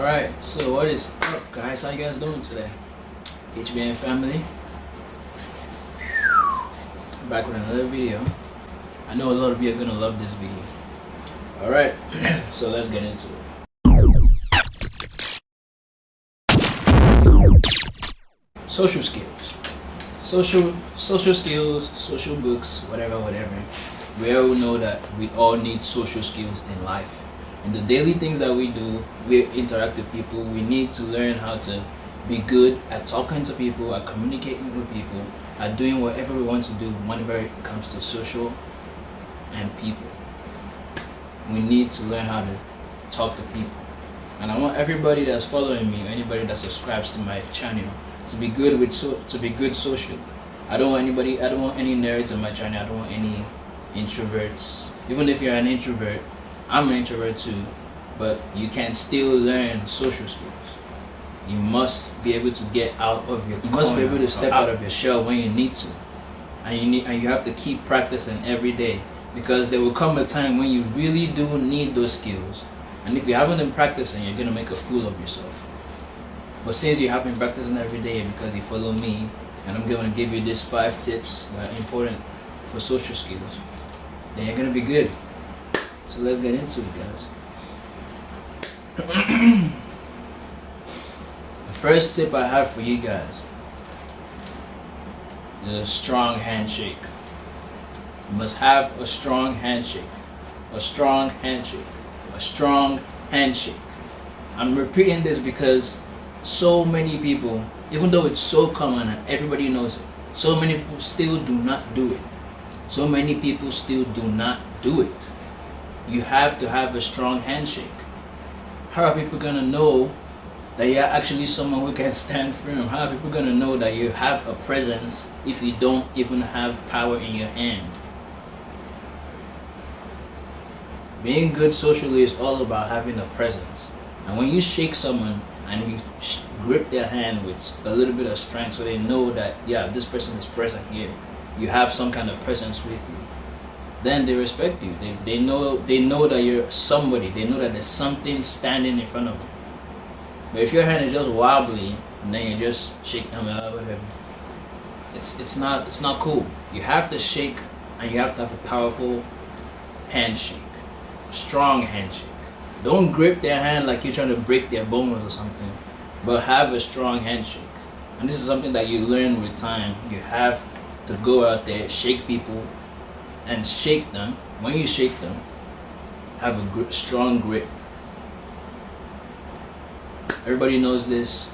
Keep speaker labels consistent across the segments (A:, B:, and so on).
A: Alright, so what is up, guys? How you guys doing today? HBN family, back with another video. I know a lot of you are gonna love this video. Alright, so let's get into it. Social skills. Social skills, social books, whatever. We all know that we all need social skills in life. In the daily things that we do, we interact with people. We need to learn how to be good at talking to people, at communicating with people, at doing whatever we want to do whenever it comes to social and people. We need to learn how to talk to people. And I want everybody that's following me, anybody that subscribes to my channel, to be good socially. I don't want any nerds on my channel. I don't want any introverts. Even if you're an introvert, I'm an introvert too, but you can still learn social skills. You must be able to get out of your. You must be able to step out of your shell when you need to, and you have to keep practicing every day, because there will come a time when you really do need those skills. And if you haven't been practicing, you're gonna make a fool of yourself. But since you have been practicing every day, because you follow me, and I'm gonna give you these 5 tips that are important for social skills, then you're gonna be good. So let's get into it, guys. The first tip I have for you guys is a strong handshake. You must have a strong handshake. A strong handshake. A strong handshake. I'm repeating this because so many people, even though it's so common and everybody knows it, so many people still do not do it. So many people still do not do it. You have to have a strong handshake. How are people gonna know that you're actually someone who can stand firm? How are people gonna know that you have a presence if you don't even have power in your hand? Being good socially is all about having a presence. And when you shake someone and you grip their hand with a little bit of strength, so they know that, yeah, this person is present here, you have some kind of presence with you, then they respect you. They know that you're somebody. They know that there's something standing in front of you. But if your hand is just wobbly and then you just shake them out, whatever, it's not cool. You have to shake, and you have to have a powerful handshake, strong handshake. Don't grip their hand like you're trying to break their bones or something, but have a strong handshake. And this is something that you learn with time. You have to go out there, shake people, and shake them. When you shake them, have a strong grip. Everybody knows this.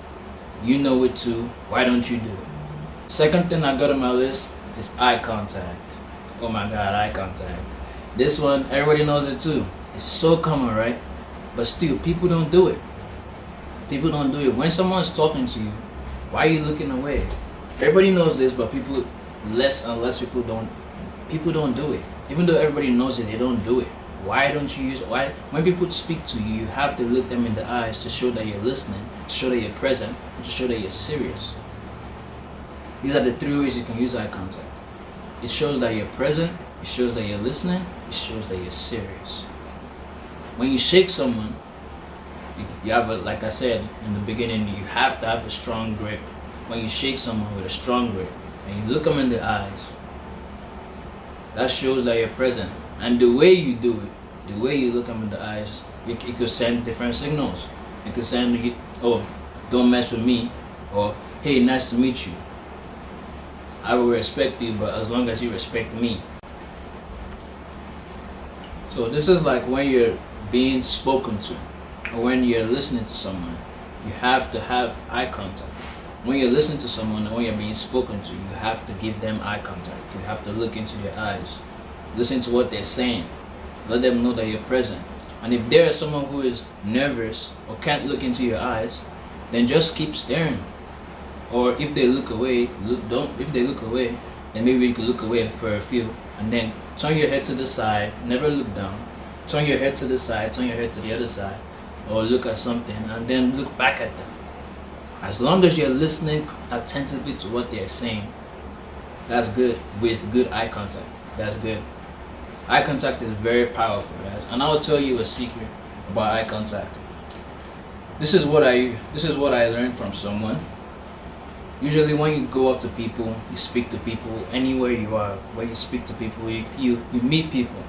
A: You know it too. Why don't you do it? Second thing I got on my list is eye contact. Oh my God, eye contact. This one, everybody knows it too. It's so common, right? But still, people don't do it. People don't do it. When someone's talking to you, why are you looking away? Everybody knows this, but less and less people don't do it. Even though everybody knows it, they don't do it. Why don't you use it? Why? When people speak to you, you have to look them in the eyes to show that you're listening, to show that you're present, and to show that you're serious. These are the 3 ways you can use eye contact. It shows that you're present, it shows that you're listening, it shows that you're serious. When you shake someone, you have like I said in the beginning, you have to have a strong grip. When you shake someone with a strong grip and you look them in the eyes, that shows that you're present. And the way you do it, the way you look them in the eyes, it could send different signals. It could send, oh, don't mess with me, or hey, nice to meet you. I will respect you, but as long as you respect me. So this is like when you're being spoken to, or when you're listening to someone, you have to have eye contact. When you're listening to someone and when you're being spoken to, you have to give them eye contact. You have to look into their eyes. Listen to what they're saying. Let them know that you're present. And if there is someone who is nervous or can't look into your eyes, then just keep staring. Or if they look away, if they look away, then maybe you could look away for a few, and then turn your head to the side, never look down. Turn your head to the side, turn your head to the other side, or look at something, and then look back at them. As long as you're listening attentively to what they're saying, that's good, with good eye contact. That's good. Eye contact is very powerful, guys. And I'll tell you a secret about eye contact. This is what I learned from someone. Usually, when you go up to people, you speak to people anywhere you are. When you speak to people, you meet people.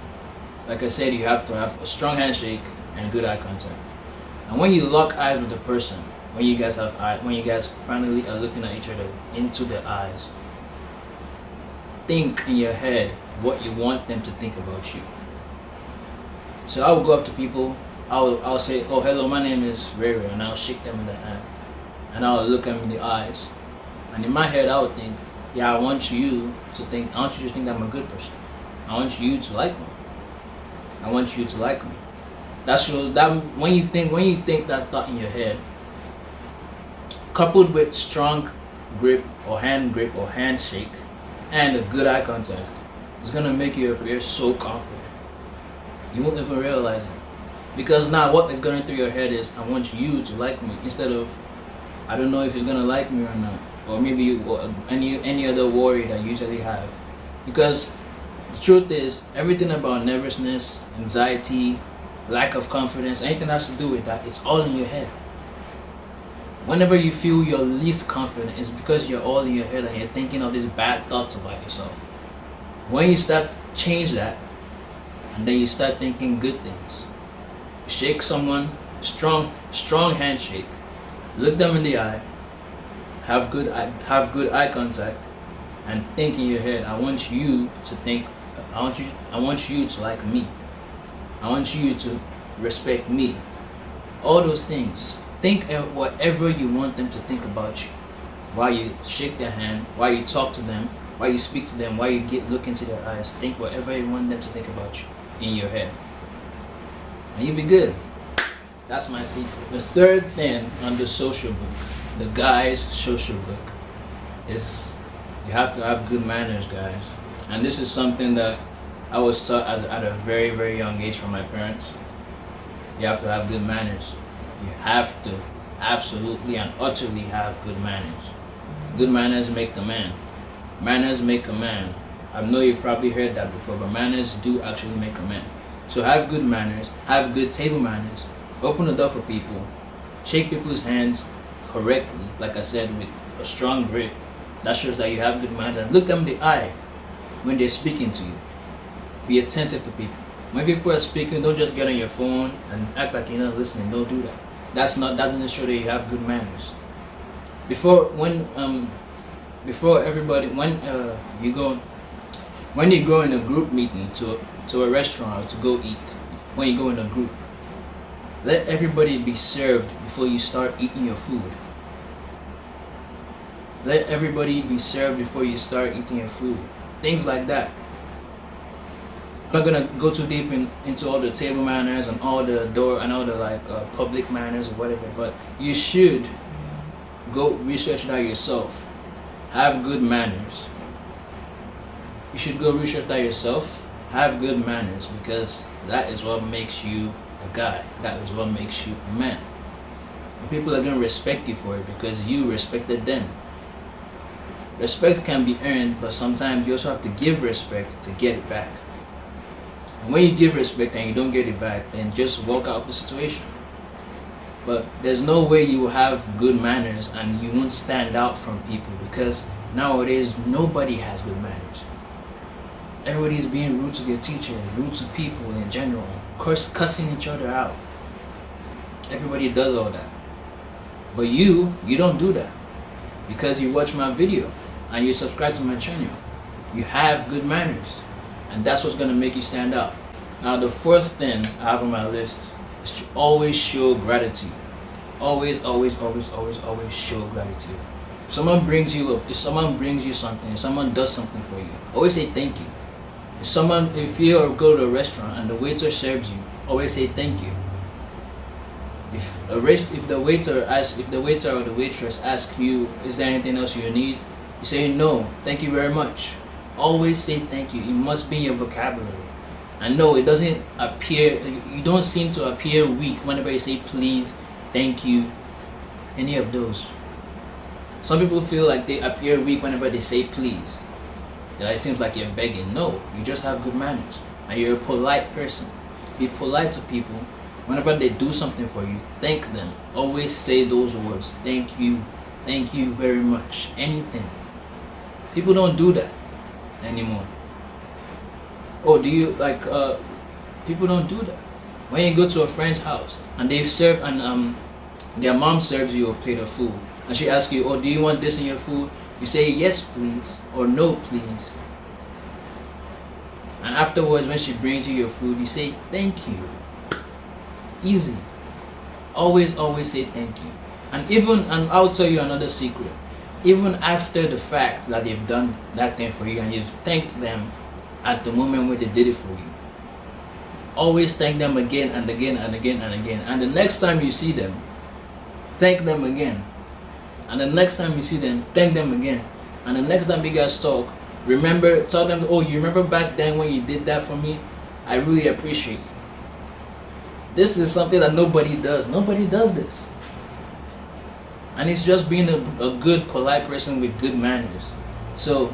A: Like I said, you have to have a strong handshake and good eye contact. And when you lock eyes with the person, when you guys finally are looking at each other into their eyes, think in your head what you want them to think about you. So I will go up to people. I'll say, "Oh, hello, my name is Ray Ray," and I'll shake them in the hand, and I'll look them in the eyes. And in my head, I would think, "Yeah, I want you to think. I want you to think that I'm a good person. I want you to like me. I want you to like me." That shows that when you think that thought in your head, coupled with strong grip or handshake, and a good eye contact, it's gonna make you appear so confident. You won't even realize it. Because now what is going through your head is, I want you to like me, instead of, I don't know if he's gonna like me or not. Or maybe any other worry that you usually have. Because the truth is, everything about nervousness, anxiety, lack of confidence, anything that has to do with that, it's all in your head. Whenever you feel you're least confident, it's because you're all in your head and you're thinking of these bad thoughts about yourself. When you start change that, and then you start thinking good things. Shake someone, strong handshake, look them in the eye, have good eye contact, and think in your head, I want you to think, I want you to like me. I want you to respect me. All those things. Think of whatever you want them to think about you. While you shake their hand, while you talk to them, while you speak to them, while you look into their eyes, think whatever you want them to think about you in your head. And you'll be good. That's my secret. The third thing on the social book, the guy's social book, is you have to have good manners, guys. And this is something that I was taught at a very, very young age from my parents. You have to have good manners. You have to absolutely and utterly have good manners. Good manners make the man. Manners make a man. I know you've probably heard that before, but manners do actually make a man. So have good manners, have good table manners, open the door for people, shake people's hands correctly, like I said, with a strong grip. That shows that you have good manners. And look them in the eye when they're speaking to you. Be attentive to people. When people are speaking, don't just get on your phone and act like you're not listening. Don't do that. That doesn't show that you have good manners. When you go in a group meeting to a restaurant or to go eat, when you go in a group, let everybody be served before you start eating your food. Let everybody be served before you start eating your food. Things like that. I'm not gonna go too deep into all the table manners and all the door and all the public manners or whatever, but you should go research that yourself. Have good manners. You should go research that yourself. Have good manners, because that is what makes you a guy. That is what makes you a man. And people are gonna respect you for it because you respected them. Respect can be earned, but sometimes you also have to give respect to get it back. And when you give respect and you don't get it back, then just walk out of the situation. But there's no way you will have good manners and you won't stand out from people, because nowadays nobody has good manners. Everybody is being rude to their teachers, rude to people in general, cussing each other out. Everybody does all that. But you don't do that, because you watch my video and you subscribe to my channel. You have good manners, and that's what's gonna make you stand out. Now the fourth thing I have on my list is to always show gratitude. Always show gratitude. If someone brings you something, if someone does something for you, always say thank you. If you go to a restaurant and the waiter serves you, always say thank you. If the waiter or the waitress asks you, is there anything else you need? You say no, thank you very much. Always say thank you. It must be in your vocabulary. And no, it doesn't appear, you don't seem to appear weak whenever you say please, thank you, any of those. Some people feel like they appear weak whenever they say please. It seems like you're begging. No, you just have good manners and you're a polite person. Be polite to people Whenever they do something for you, thank them. Always say those words. Thank you very much. Anything. People don't do that anymore. Oh, do you like? People don't do that. When you go to a friend's house and they've served and their mom serves you a plate of food and she asks you, oh, do you want this in your food? You say yes, please, or no, please. And afterwards, when she brings you your food, you say thank you. Easy. Always say thank you. And I'll tell you another secret. Even after the fact that they've done that thing for you and you've thanked them at the moment when they did it for you, always thank them again and again and again and again. And the next time you see them, thank them again. And the next time you see them, thank them again. And the next time you guys talk, tell them, oh, you remember back then when you did that for me? I really appreciate you. This is something that nobody does. Nobody does this. And it's just being a good, polite person with good manners. So,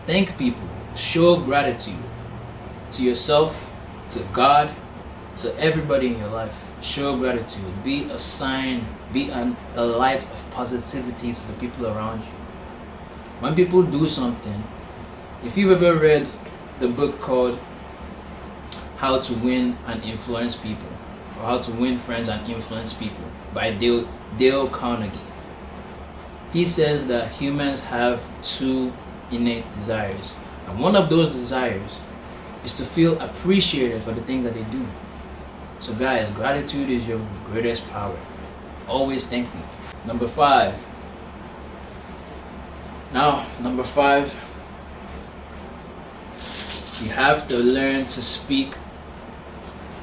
A: thank people. Show gratitude to yourself, to God, to everybody in your life. Show gratitude. Be a sign, be a light of positivity to the people around you. When people do something, if you've ever read the book called How to Win and Influence People, or How to Win Friends and Influence People by Dale Carnegie, he says that humans have two innate desires. And one of those desires is to feel appreciated for the things that they do. So guys, gratitude is your greatest power. Always thank you. Number 5. Now, number 5, you have to learn to speak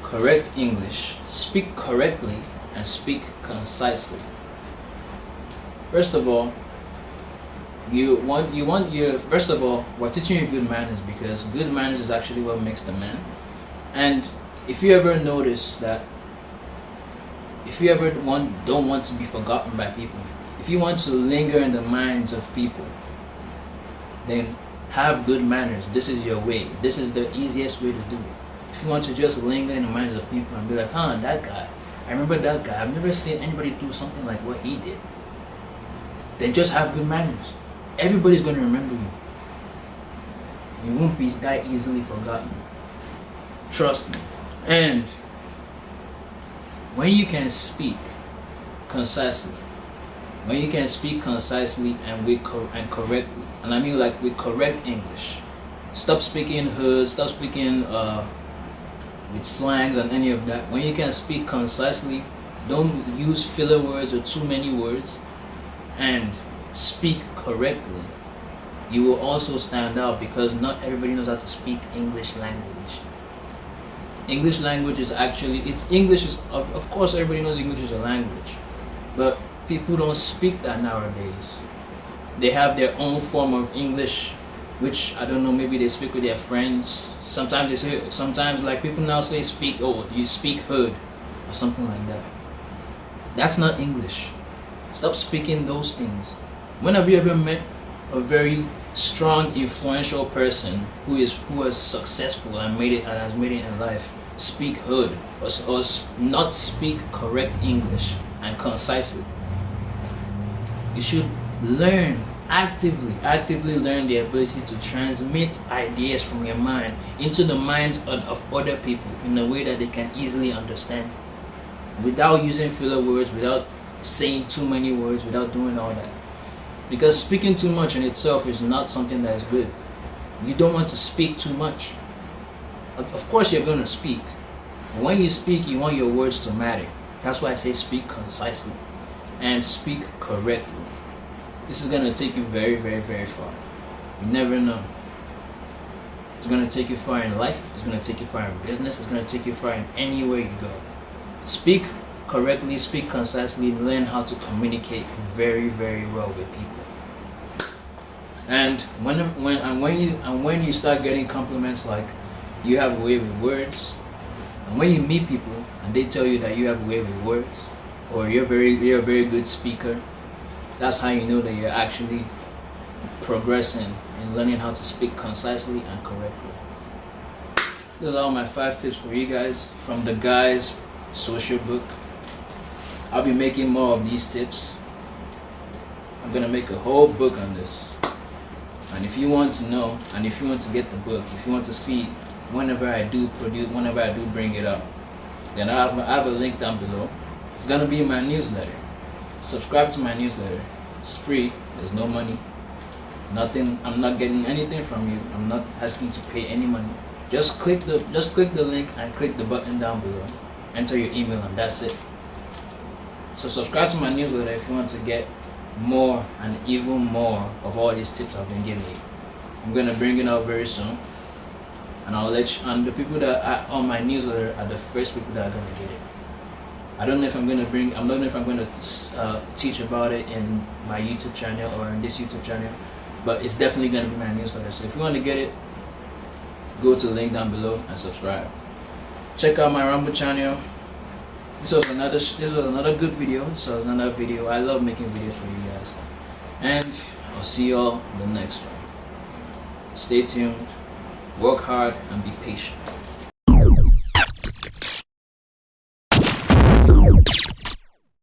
A: correct English. Speak correctly and speak concisely. First of all, first of all, we're teaching you good manners because good manners is actually what makes the man. And if you ever notice that, if you ever don't want to be forgotten by people, if you want to linger in the minds of people, then have good manners. This is your way. This is the easiest way to do it. If you want to just linger in the minds of people and be like, that guy, I remember that guy, I've never seen anybody do something like what he did, then just have good manners. Everybody's going to remember you. You won't be that easily forgotten. Trust me. And when you can speak concisely, and correctly, and I mean like with correct English, stop speaking hood, stop speaking with slangs and any of that. When you can speak concisely, don't use filler words or too many words, and speak correctly, you will also stand out because not everybody knows how to speak English language. English language is actually, of course everybody knows English is a language, but people don't speak that nowadays. They have their own form of English, which I don't know, maybe they speak with their friends. Sometimes like people now say you speak hood or something like that. That's not English. Stop speaking those things. When have you ever met a very strong, influential person who is successful and has made it in life speak hood or not speak correct English and concisely? You should actively learn the ability to transmit ideas from your mind into the minds of other people in a way that they can easily understand, without using filler words, without saying too many words, without doing all that. Because speaking too much in itself is not something that is good. You don't want to speak too much. Of course you're going to speak. But when you speak, you want your words to matter. That's why I say speak concisely and speak correctly. This is going to take you very, very, very far. You never know. It's going to take you far in life. It's going to take you far in business. It's going to take you far in anywhere you go. Speak correctly, speak concisely, learn how to communicate very, very well with people. And when you start getting compliments like you have a way with words, and when you meet people and they tell you that you have a way with words, or you're a very good speaker, that's how you know that you're actually progressing in learning how to speak concisely and correctly. Those are all my 5 tips for you guys, from the guys social book. I'll be making more of these tips. I'm gonna make a whole book on this. And if you want to know, and if you want to get the book, if you want to see whenever I do bring it up, then I have a link down below. It's gonna be in my newsletter. Subscribe to my newsletter. It's free. There's no money. Nothing. I'm not getting anything from you. I'm not asking to pay any money. Just click the link and click the button down below. Enter your email and that's it. So subscribe to my newsletter if you want to get more and even more of all these tips I've been giving you. I'm gonna bring it out very soon, and I'll let you. And the people that are on my newsletter are the first people that are gonna get it. I don't know if I'm gonna teach about it in my YouTube channel or in this YouTube channel, but it's definitely gonna be my newsletter. So if you want to get it, go to the link down below and subscribe. Check out my Rumble channel. This was another good video. I love making videos for you guys, and I'll see y'all in the next one. Stay tuned, work hard, and be patient.